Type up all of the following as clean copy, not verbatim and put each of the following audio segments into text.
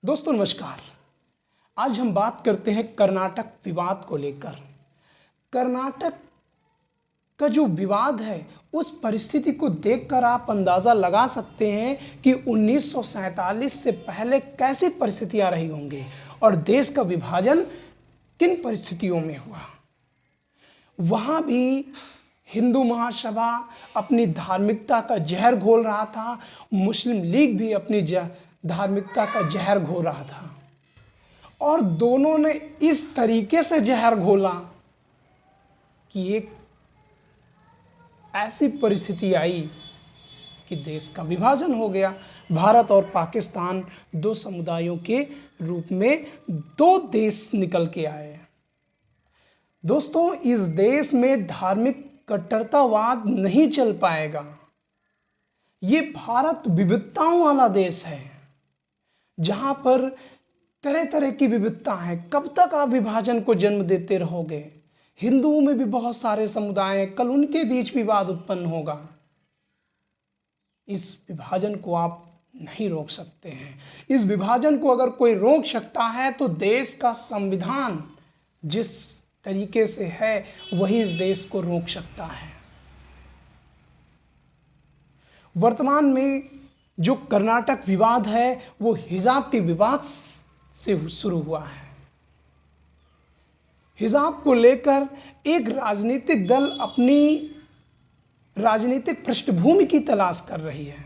दोस्तों नमस्कार। आज हम बात करते हैं कर्नाटक विवाद को लेकर। कर्नाटक का जो विवाद है उस परिस्थिति को देखकर आप अंदाज़ा लगा सकते हैं कि 1947 से पहले कैसी परिस्थितियां रही होंगी और देश का विभाजन किन परिस्थितियों में हुआ। वहाँ भी हिंदू महासभा अपनी धार्मिकता का जहर घोल रहा था, मुस्लिम लीग भी अपनी धार्मिकता का जहर घोल रहा था और दोनों ने इस तरीके से जहर घोला कि एक ऐसी परिस्थिति आई कि देश का विभाजन हो गया। भारत और पाकिस्तान दो समुदायों के रूप में दो देश निकल के आए। दोस्तों, इस देश में धार्मिक कट्टरतावाद नहीं चल पाएगा। ये भारत विविधताओं वाला देश है जहां पर तरह तरह की विविधता है। कब तक आप विभाजन को जन्म देते रहोगे? हिंदुओं में भी बहुत सारे समुदाय हैं, कल उनके बीच विवाद उत्पन्न होगा। इस विभाजन को आप नहीं रोक सकते हैं। इस विभाजन को अगर कोई रोक सकता है तो देश का संविधान जिस तरीके से है वही इस देश को रोक सकता है। वर्तमान में जो कर्नाटक विवाद है वो हिजाब के विवाद से शुरू हुआ है। हिजाब को लेकर एक राजनीतिक दल अपनी राजनीतिक पृष्ठभूमि की तलाश कर रही है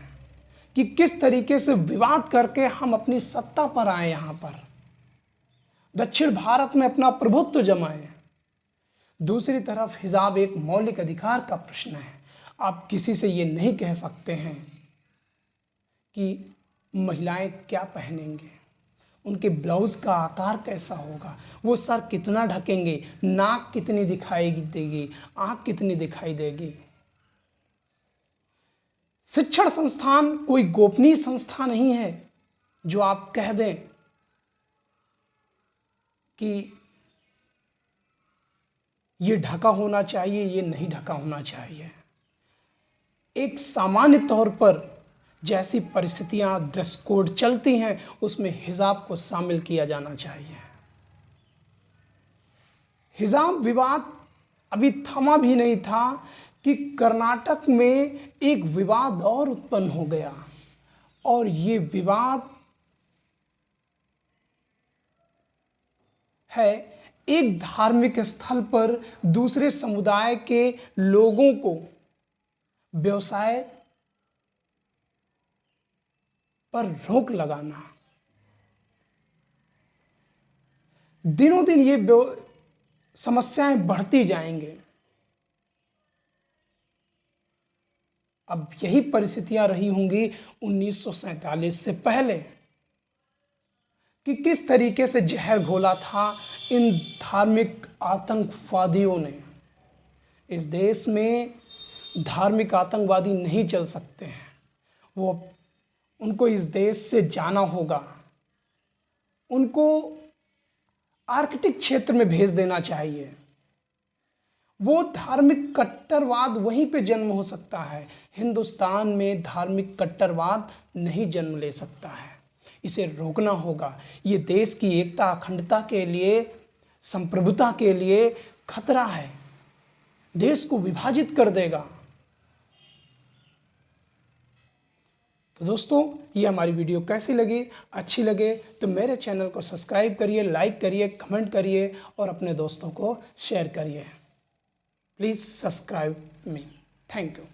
कि किस तरीके से विवाद करके हम अपनी सत्ता पर आए, यहां पर दक्षिण भारत में अपना प्रभुत्व जमाएं। दूसरी तरफ हिजाब एक मौलिक अधिकार का प्रश्न है। आप किसी से ये नहीं कह सकते हैं कि महिलाएं क्या पहनेंगे, उनके ब्लाउज का आकार कैसा होगा, वो सर कितना ढकेंगे, नाक कितनी दिखाई देगी, आंख कितनी दिखाई देगी। शिक्षण संस्थान कोई गोपनीय संस्था नहीं है जो आप कह दें कि ये ढका होना चाहिए, ये नहीं ढका होना चाहिए। एक सामान्य तौर पर जैसी परिस्थितियां ड्रेस कोड चलती हैं उसमें हिजाब को शामिल किया जाना चाहिए। हिजाब विवाद अभी थमा भी नहीं था कि कर्नाटक में एक विवाद और उत्पन्न हो गया और ये विवाद है एक धार्मिक स्थल पर दूसरे समुदाय के लोगों को व्यवसाय पर रोक लगाना। दिनों दिन ये समस्याएं बढ़ती जाएंगे। अब यही परिस्थितियां रही होंगी 1947 से पहले कि किस तरीके से जहर घोला था इन धार्मिक आतंकवादियों ने। इस देश में धार्मिक आतंकवादी नहीं चल सकते हैं। उनको इस देश से जाना होगा, उनको आर्कटिक क्षेत्र में भेज देना चाहिए। वो धार्मिक कट्टरवाद वहीं पे जन्म हो सकता है। हिंदुस्तान में धार्मिक कट्टरवाद नहीं जन्म ले सकता है। इसे रोकना होगा। ये देश की एकता अखंडता के लिए, संप्रभुता के लिए खतरा है, देश को विभाजित कर देगा। तो दोस्तों, ये हमारी वीडियो कैसी लगी? अच्छी लगे तो मेरे चैनल को सब्सक्राइब करिए, लाइक करिए, कमेंट करिए और अपने दोस्तों को शेयर करिए। Please subscribe me. Thank you.